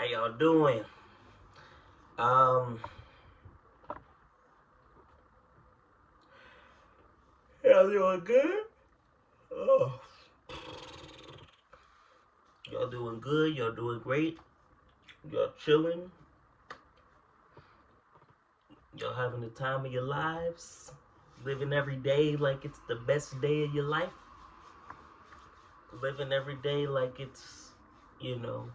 y'all doing? Um, y'all doing good? Oh, y'all doing good? Y'all doing great? Y'all chilling? Y'all having the time of your lives? Living every day like it's the best day of your life? Living every day like it's, you know,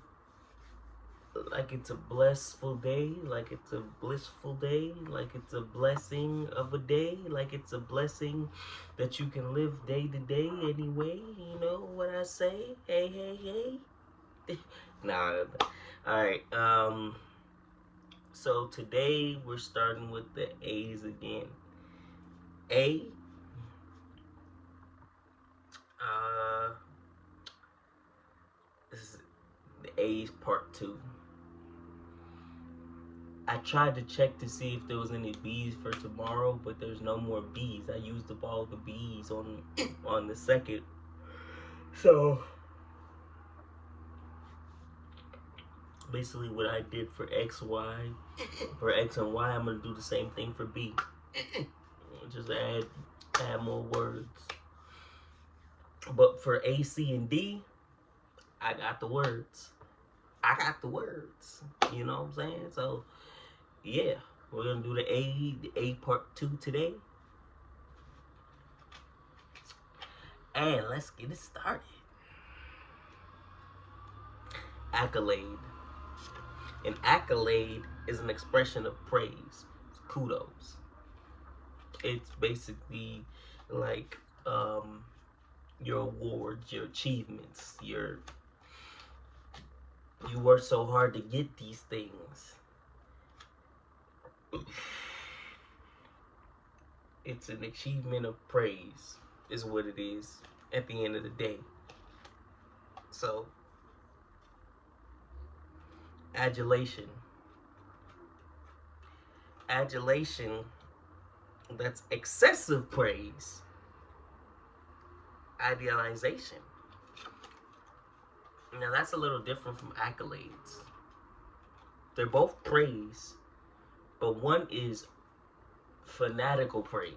like it's a blissful day, like it's a blissful day, like it's a blessing of a day, like it's a blessing that you can live day to day anyway. You know what I say? Hey, hey, hey. Nah. All right. So today we're starting with the A's again. A. Uh. This is the A's part 2. I tried to check to see if there was any B's for tomorrow, but there's no more B's. I used up all the B's on the second. So basically what I did for X, Y, for X and Y, I'm gonna do the same thing for B. Just add more words. But for A, C, and D, I got the words. I got the words. You know what I'm saying? So yeah, we're gonna do the A part 2 today. And let's get it started. Accolade. An accolade is an expression of praise, kudos. It's basically like your awards, your achievements, you work so hard to get these things. It's an achievement of praise, is what it is at the end of the day. So, adulation. Adulation, that's excessive praise. Idealization. Now, that's a little different from accolades. They're both praise, but one is fanatical praise.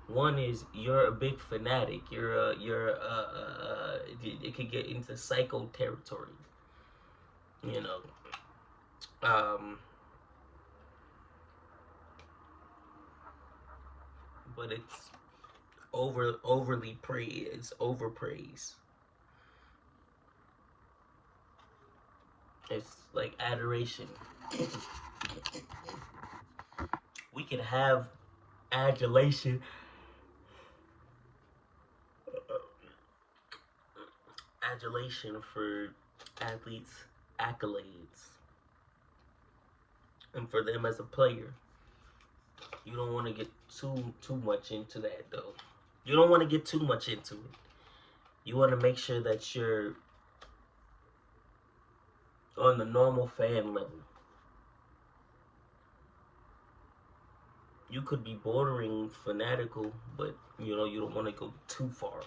One is you're a big fanatic. It could get into psycho territory. You know, um, but it's overly praise. It's overpraise. It's like adoration. We can have adulation, adulation for athletes, accolades, and for them as a player. You don't want to get too much into that though. You don't want to get too much into it. You want to make sure that you're on the normal fan level. You could be bordering fanatical, but you don't want to go too far.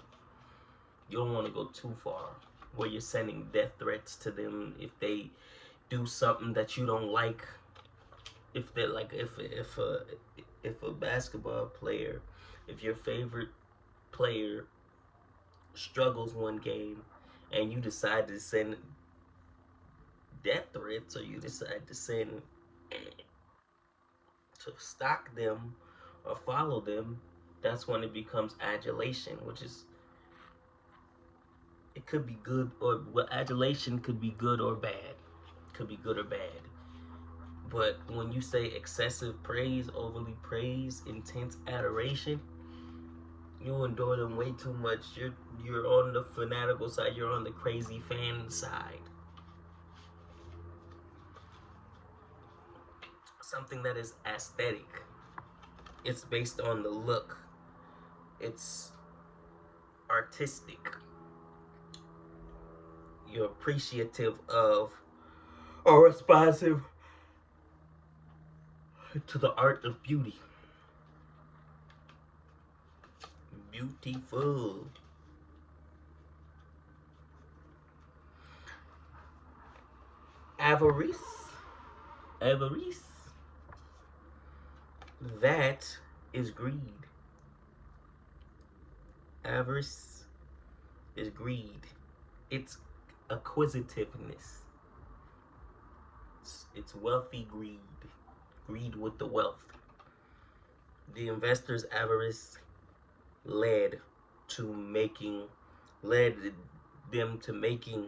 You don't want to go too far where you're sending death threats to them if they do something that you don't like. If they like, if a basketball player, if your favorite player struggles one game, and you decide to send death threats, or you decide to send to stalk them or follow them, that's when it becomes adulation, which is, it could be good, or well, adulation could be good or bad. Could be good or bad. But when you say excessive praise, overly praise, intense adoration, you endure them way too much. You're on the fanatical side. You're on the crazy fan side. Something that is aesthetic. It's based on the look. It's artistic. You're appreciative of or responsive to the art of beauty. Beautiful. Avarice. Avarice. That is greed. Avarice is greed. It's acquisitiveness. It's wealthy greed. Greed with the wealth. The investor's avarice led to making led them to making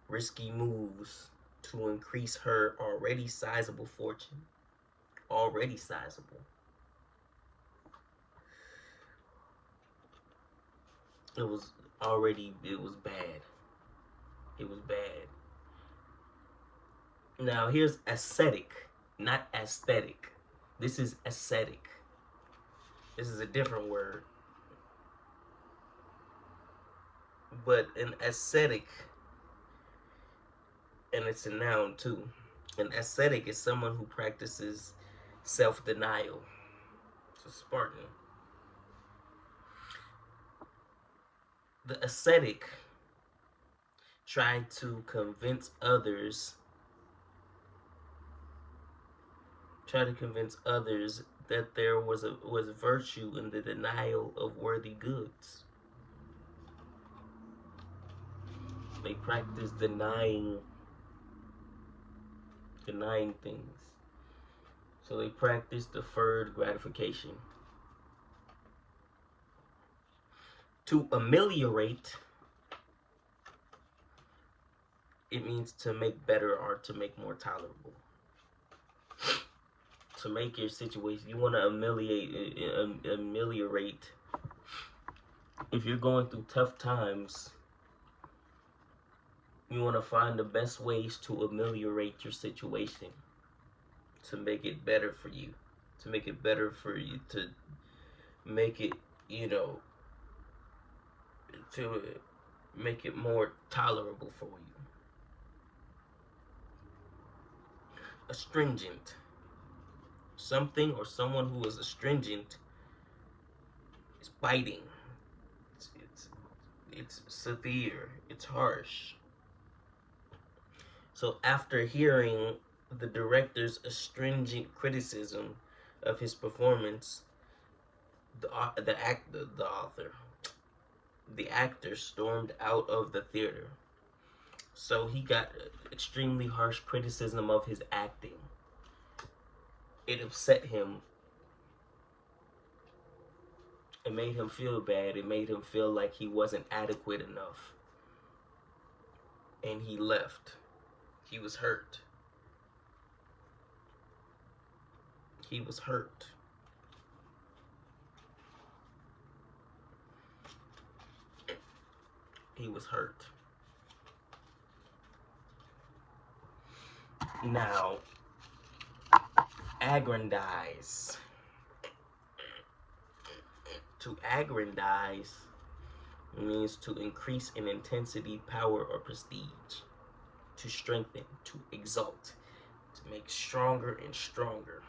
risky moves to increase her already sizable fortune. Already sizable. It was bad. It was bad. Now here's ascetic, not aesthetic. This is ascetic. This is a different word. But an ascetic, and it's a noun too. An ascetic is someone who practices self-denial. It's a Spartan. The ascetic tried to convince others that there was virtue in the denial of worthy goods. They practiced denying things. So they practiced deferred gratification. To ameliorate, it means to make better or to make more tolerable. To make your situation, you want to ameliorate. If you're going through tough times, you want to find the best ways to ameliorate your situation, to make it better for you, to make it better for you, to make it, to make it more tolerable for you. Astringent. Something or someone who is astringent is biting. It's severe. It's harsh. So after hearing the director's astringent criticism of his performance, the actor stormed out of the theater. So he got extremely harsh criticism of his acting. It upset him. It made him feel bad. It made him feel like he wasn't adequate enough. And he left. He was hurt. He was hurt. He was hurt. Now, aggrandize. To aggrandize means to increase in intensity, power, or prestige. To strengthen, to exalt, to make stronger and stronger.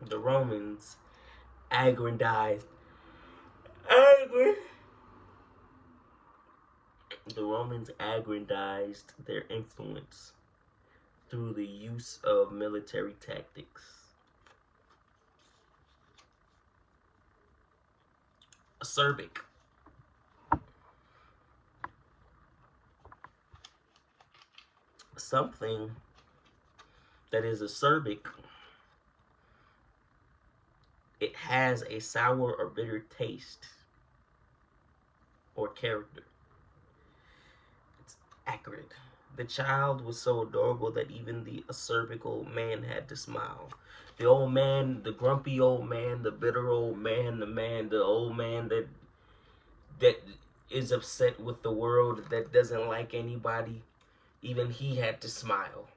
The Romans aggrandized. The Romans aggrandized their influence through the use of military tactics. Acerbic. Something that is acerbic, it has a sour or bitter taste or character. It's acrid. The child was so adorable that even the acerbic old man had to smile. The old man, the grumpy old man, the bitter old man, the old man that is upset with the world, that doesn't like anybody, even he had to smile.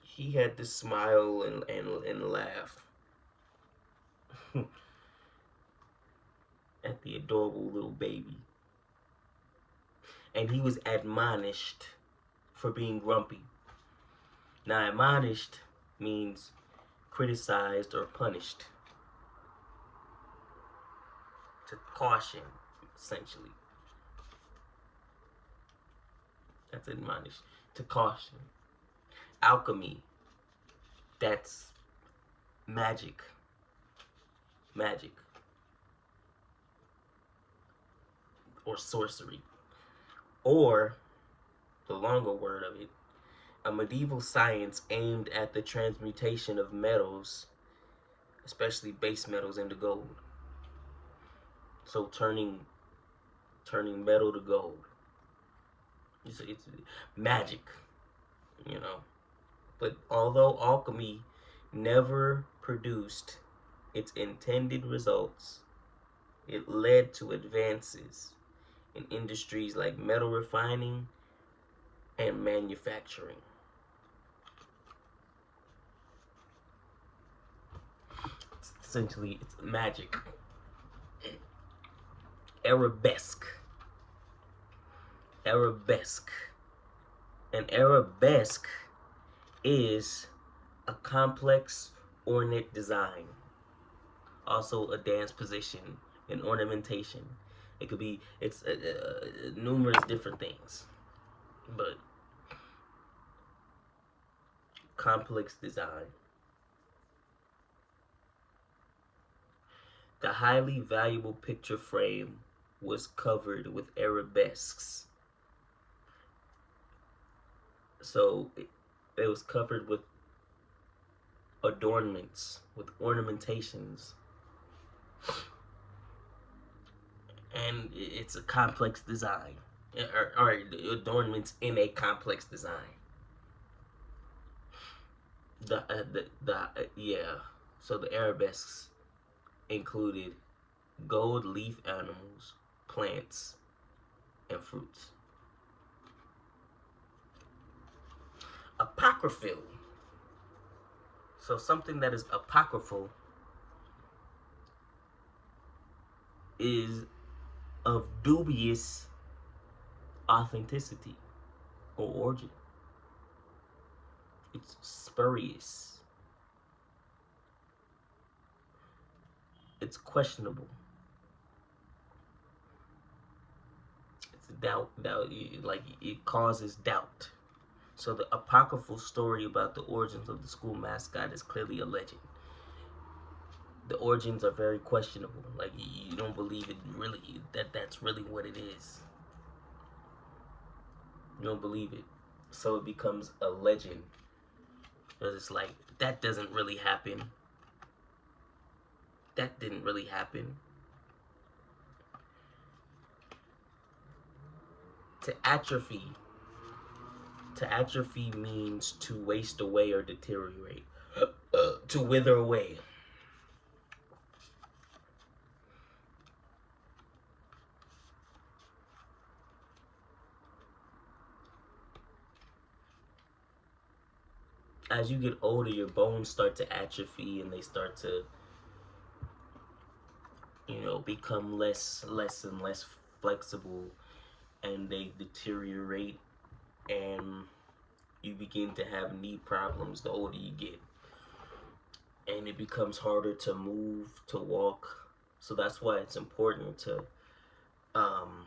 He had to smile and laugh at the adorable little baby. And he was admonished for being grumpy. Now, admonished means criticized or punished. To caution, essentially. That's admonish. To caution. Alchemy. That's magic. Magic. Or sorcery. Or, the longer word of it, a medieval science aimed at the transmutation of metals, especially base metals, into gold. So turning metal to gold. It's magic, you know. But although alchemy never produced its intended results, it led to advances in industries like metal refining and manufacturing. Essentially, it's magic. Arabesque. Arabesque. An arabesque is a complex ornate design, also a dance position and ornamentation. It could be, it's numerous different things, but complex design. The highly valuable picture frame was covered with arabesques. So it was covered with adornments, with ornamentations, and it's a complex design, or adornments in a complex design. Yeah. So the arabesques included gold leaf animals, plants, and fruits. Apocryphal. So something that is apocryphal is of dubious authenticity or origin. It's spurious. It's questionable. It's doubt, like it causes doubt. So the apocryphal story about the origins of the school mascot is clearly a legend. The origins are very questionable. Like you don't believe it really that's really what it is. You don't believe it. So it becomes a legend. Because it's like that doesn't really happen. That didn't really happen. To atrophy. To atrophy means to waste away or deteriorate. To wither away. As you get older, your bones start to atrophy and they start to, become less and less flexible, and they deteriorate, and you begin to have knee problems the older you get, and it becomes harder to move, to walk. So that's why it's important to um,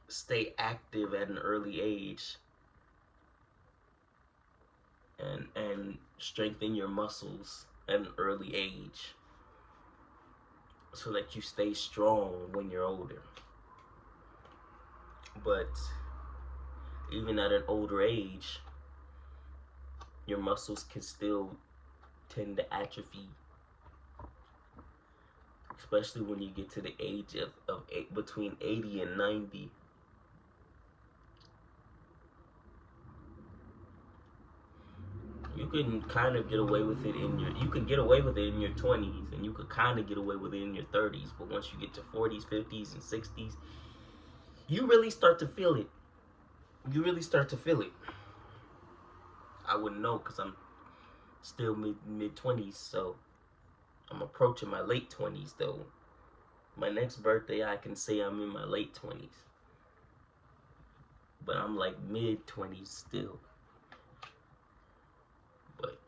stay active at an early age, and strengthen your muscles at an early age so that you stay strong when you're older. But even at an older age, your muscles can still tend to atrophy, especially when you get to the age of between 80 and 90. You can kind of get away with it you can get away with it in your 20s, and you could kind of get away with it in your 30s, but once you get to 40s, 50s, and 60s, you really start to feel it. You really start to feel it. I wouldn't know because I'm still mid 20s, so I'm approaching my late 20s though. My next birthday, I can say I'm in my late 20s, but I'm like mid 20s still. But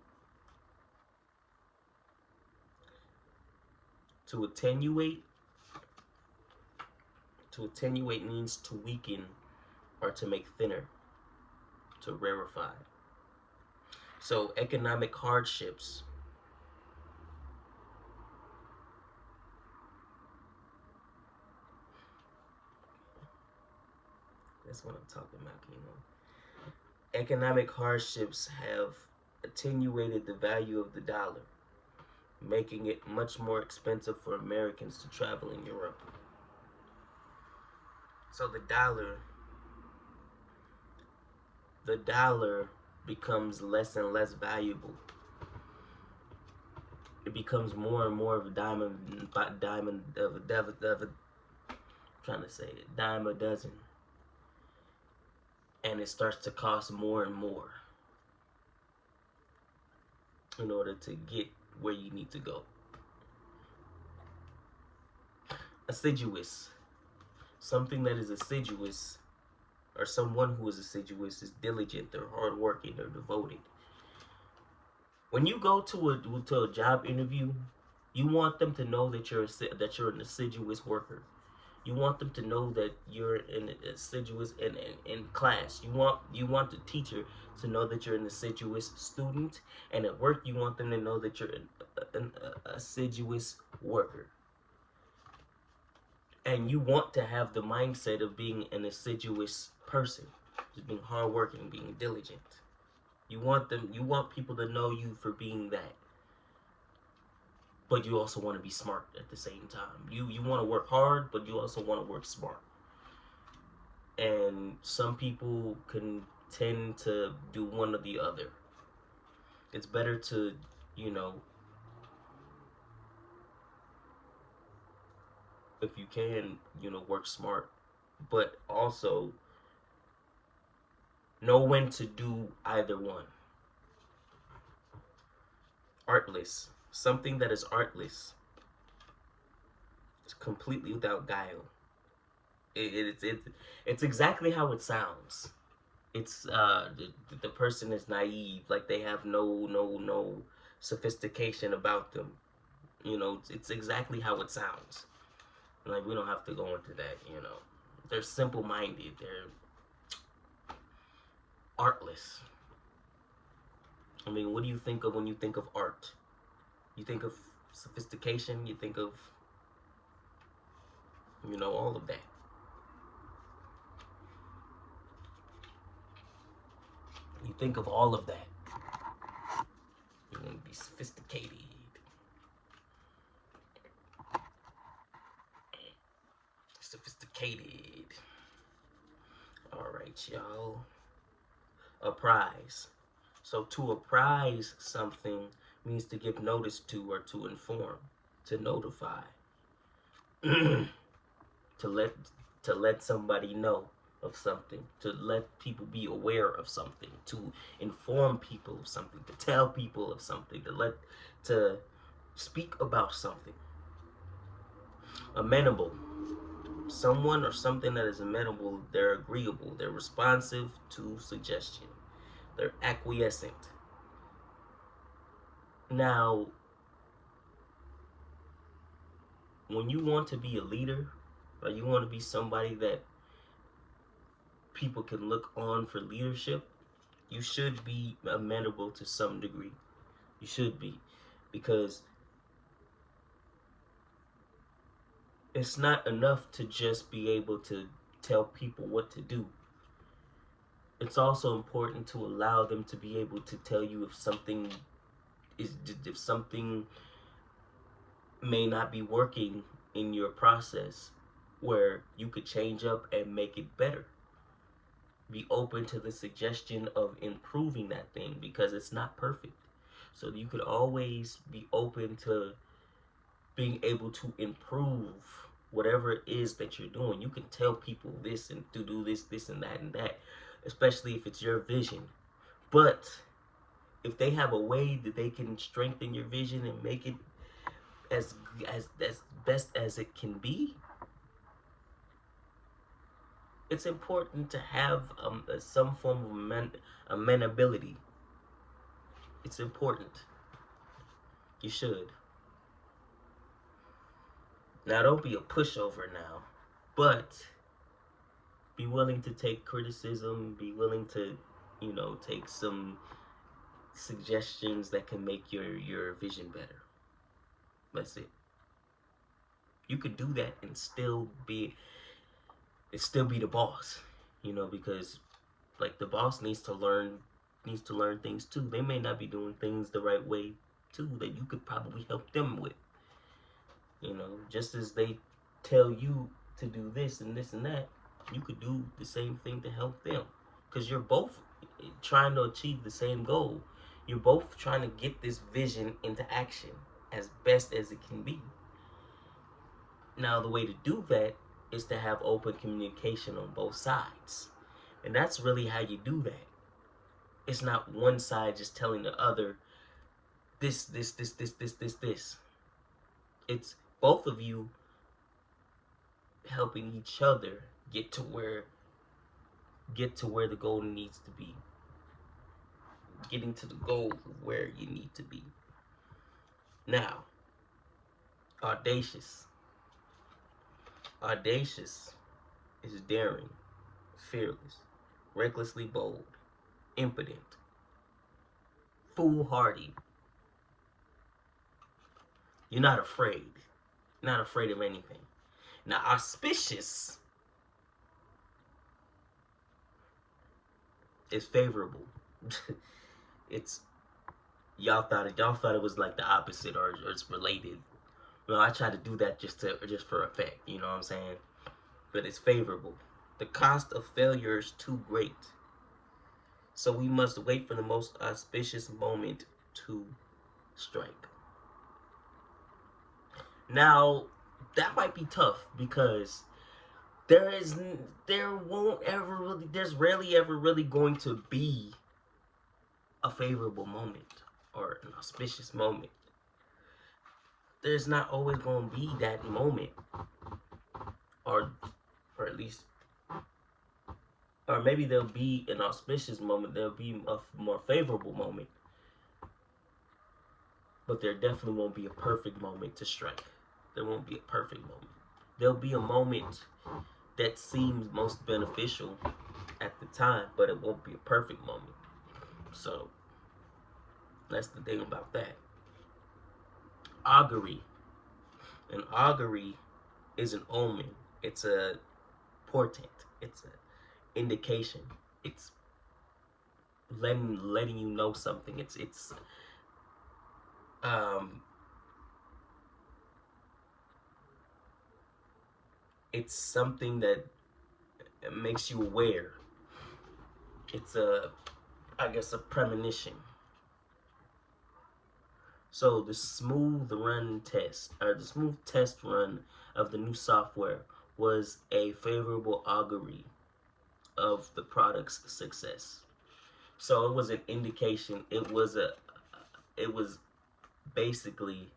to attenuate, to attenuate means to weaken or to make thinner. to rarefied. So economic hardships. That's what I'm talking about, Economic hardships have attenuated the value of the dollar, making it much more expensive for Americans to travel in Europe. So the dollar becomes less and less valuable. It becomes more and more of a trying to say it, dime a dozen, and it starts to cost more and more in order to get where you need to go. Assiduous. Something that is assiduous, or someone who is assiduous, is diligent, they're hardworking, they're devoted. When you go to a job interview, you want them to know that you're an assiduous worker. You want them to know that you're an assiduous in class. You want the teacher to know that you're an assiduous student, and at work you want them to know that you're an assiduous worker. And you want to have the mindset of being an assiduous person, just being hardworking, being diligent. You want people to know you for being that. But you also want to be smart at the same time. You want to work hard, but you also want to work smart. And some people can tend to do one or the other. It's better to, you know, if you can, work smart, but also know when to do either one. Artless. Something that is artless. It's completely without guile. It's exactly how it sounds. It's the person is naive, like they have no sophistication about them. It's exactly how it sounds. Like, we don't have to go into that. They're simple minded. They're artless. I mean, what do you think of when you think of art? You think of sophistication. You think of all of that. You think of all of that. You want to be sophisticated. Sophisticated. All right, y'all. Apprise. So to apprise something means to give notice to, or to inform, to notify, to let somebody know of something, to let people be aware of something, to inform people of something, to tell people of something, to speak about something. Amenable. Someone or something that is amenable, they're agreeable, they're responsive to suggestion, they're acquiescent. Now, when you want to be a leader, or you want to be somebody that people can look on for leadership, you should be amenable to some degree. You should be. Because it's not enough to just be able to tell people what to do. It's also important to allow them to be able to tell you if something may not be working in your process, where you could change up and make it better. Be open to the suggestion of improving that thing, because it's not perfect. So you could always be open to being able to improve whatever it is that you're doing. You can tell people this and to do this and that, especially if it's your vision. But if they have a way that they can strengthen your vision and make it as best as it can be, it's important to have some form of amenability. It's important. You should. Now, don't be a pushover now, but be willing to take criticism. Be willing to take some suggestions that can make your vision better. That's it. You could do that and still be the boss, because like the boss needs to learn things too. They may not be doing things the right way too, that you could probably help them with. Just as they tell you to do this and this and that, you could do the same thing to help them, because you're both trying to achieve the same goal. You're both trying to get this vision into action as best as it can be. Now, the way to do that is to have open communication on both sides. And that's really how you do that. It's not one side just telling the other this. It's both of you helping each other get to where the goal needs to be. Getting to the goal of where you need to be. Now, audacious. Audacious is daring, fearless, recklessly bold, impotent, foolhardy. You're not afraid. Not afraid of anything. Now, auspicious is favorable. it's y'all thought it was like the opposite, or it's related. I try to do that just for effect. You know what I'm saying? But it's favorable. The cost of failure is too great, so we must wait for the most auspicious moment to strike. Now, that might be tough because there won't ever really there's rarely ever really going to be a favorable moment or an auspicious moment. There's not always going to be that moment, or at least, or maybe there'll be an auspicious moment, there'll be a more favorable moment, but there definitely won't be a perfect moment to strike. There won't be a perfect moment. There'll be a moment that seems most beneficial at the time, but it won't be a perfect moment. So that's the thing about that. Augury. An augury is an omen. It's a portent. It's an indication. It's letting you know something. Um it's something that makes you aware. It's I guess a premonition. So the smooth test run of the new software was a favorable augury of the product's success. So it was an indication. It was basically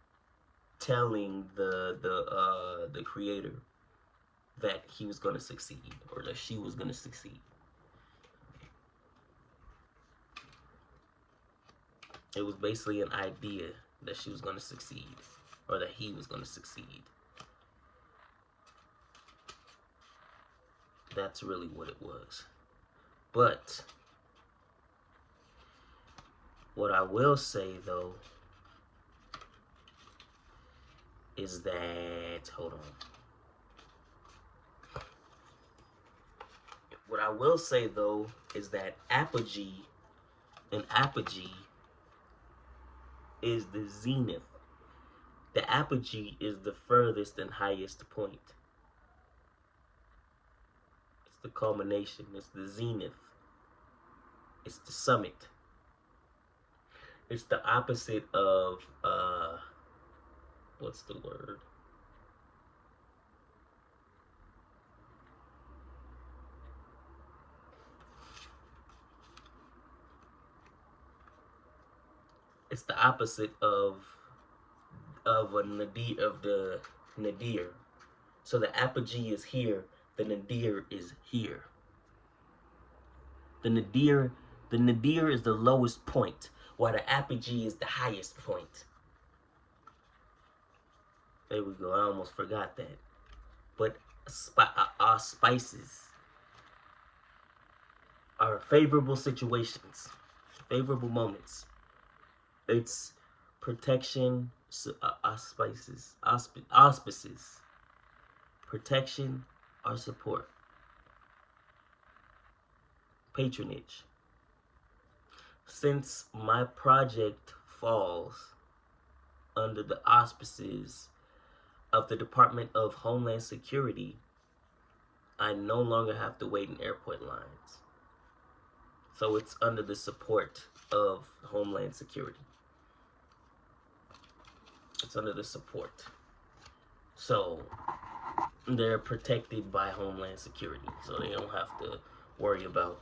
telling the creator that he was going to succeed, or that she was going to succeed. It was basically an idea that she was going to succeed, or that he was going to succeed. That's really what it was. But what I will say, though, is that, hold on. What I will say, though, is that apogee is the zenith. The apogee is the furthest and highest point. It's the culmination. It's the zenith. It's the summit. It's the opposite of what's the word? It's the opposite of the nadir. So the apogee is here, the nadir is here. The nadir is the lowest point, while the apogee is the highest point. There we go. I almost forgot that. But our spices. are favorable situations, favorable moments. It's protection, auspices, protection or support, patronage. Since my project falls under the auspices of the Department of Homeland Security, I no longer have to wait in airport lines. So it's under the support of Homeland Security. It's under the support. So they're protected by Homeland Security. So they don't have to worry about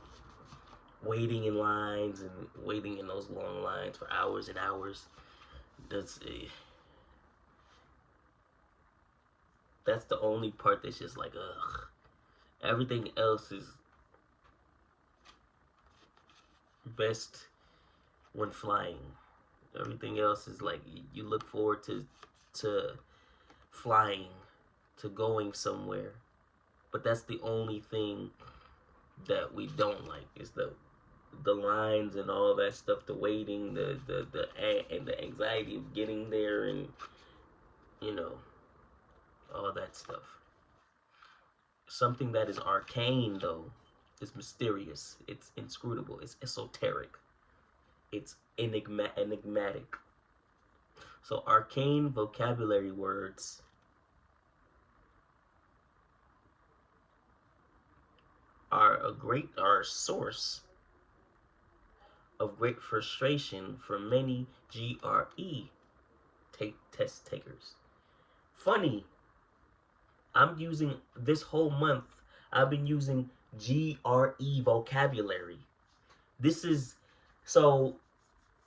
waiting in lines and waiting in those long lines for hours and hours. That's the only part that's just like, ugh. Everything else is best when flying. Everything else is like you look forward to flying, to going somewhere. But that's the only thing that we don't like is the lines and all that stuff, the waiting, and the anxiety of getting there, and you know all that stuff. Something that is arcane though is mysterious. It's inscrutable. It's esoteric. It's enigmatic. So arcane vocabulary words are a source of great frustration for many GRE test takers. Funny, I'm using this whole month. I've been using GRE vocabulary. This is so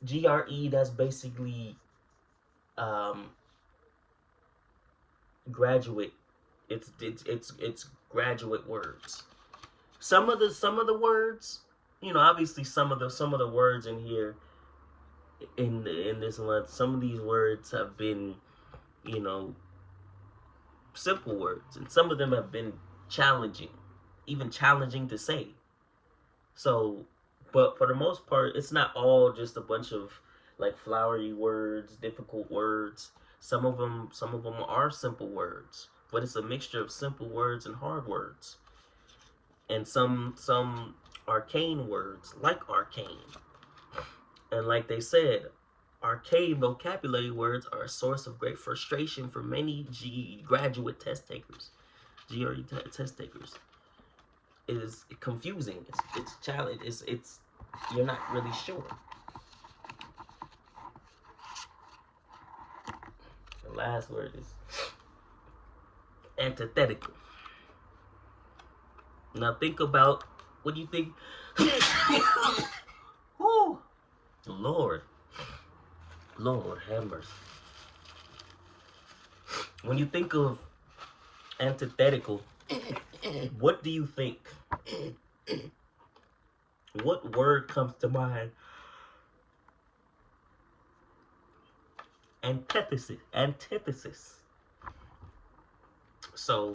GRE. That's basically um, graduate. It's graduate words. Some of the words, obviously some of the words in here in this month, some of these words have been, you know, simple words, and some of them have been challenging, even challenging to say. So, but for the most part, it's not all just a bunch of like flowery words, difficult words. Some of them are simple words, but it's a mixture of simple words and hard words, and some arcane words like arcane. And like they said, arcane vocabulary words are a source of great frustration for many graduate test takers, GRE test takers. It is confusing. It's challenge. It's you're not really sure. The last word is antithetical. Now think about what do you think? Whew. Lord, Lord, have mercy. When you think of antithetical, what do you think? What word comes to mind? Antithesis. Antithesis. So,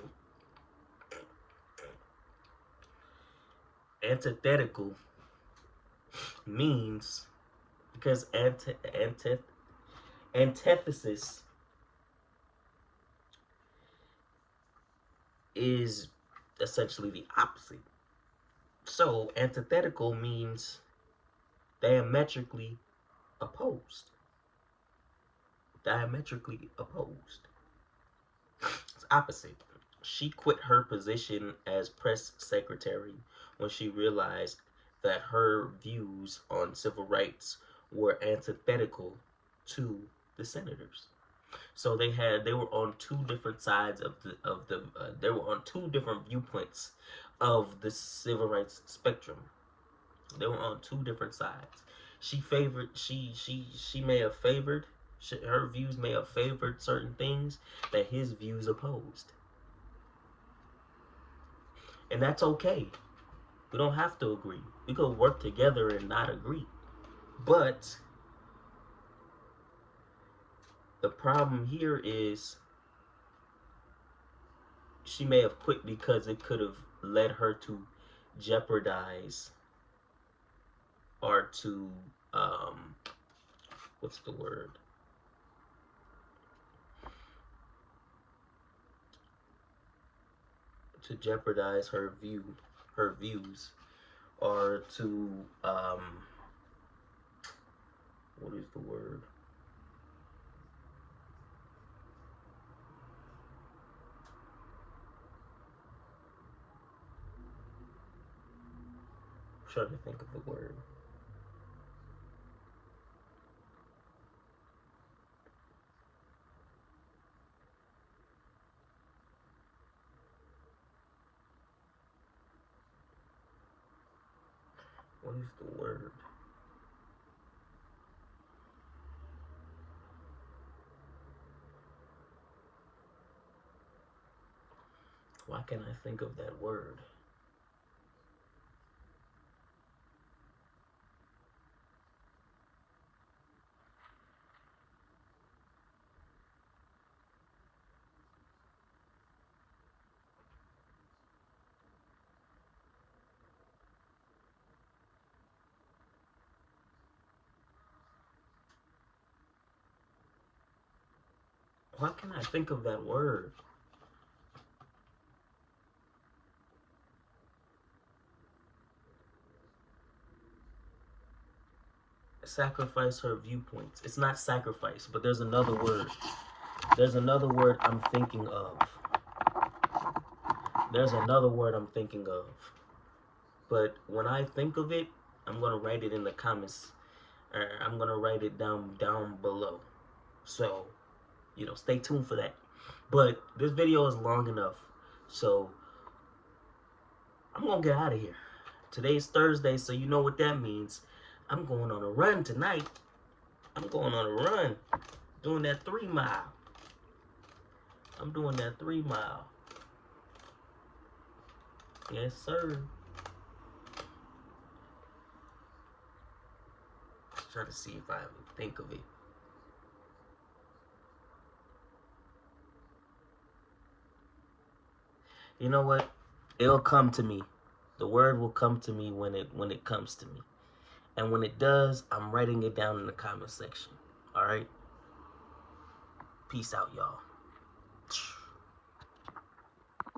antithetical means because antithesis is essentially the opposite. So, antithetical means diametrically opposed. Diametrically opposed. It's opposite. She quit her position as press secretary when she realized that her views on civil rights were antithetical to the senators. So they were on two different sides of the they were on two different viewpoints of the civil rights spectrum. They were on two different sides. She may have favored, her views may have favored certain things that his views opposed. And that's okay. We don't have to agree. We could work together and not agree. But the problem here is she may have quit because it could have led her to jeopardize are to what's the word? To jeopardize her views, or to what is the word? I'm trying to think of the word. What is the word? Why can't I think of that word? Why can't I think of that word? Sacrifice her viewpoints. It's not sacrifice, but there's another word. There's another word I'm thinking of. There's another word I'm thinking of. But when I think of it, I'm gonna write it in the comments. Or I'm gonna write it down below. So, stay tuned for that. But this video is long enough. So I'm gonna get out of here. Today's Thursday, so you know what that means. I'm going on a run tonight. I'm going on a run. Doing that 3 mile. I'm doing that 3 mile. Yes, sir. Try to see if I ever think of it. You know what? It'll come to me. The word will come to me when it comes to me. And when it does, I'm writing it down in the comment section. All right? Peace out, y'all.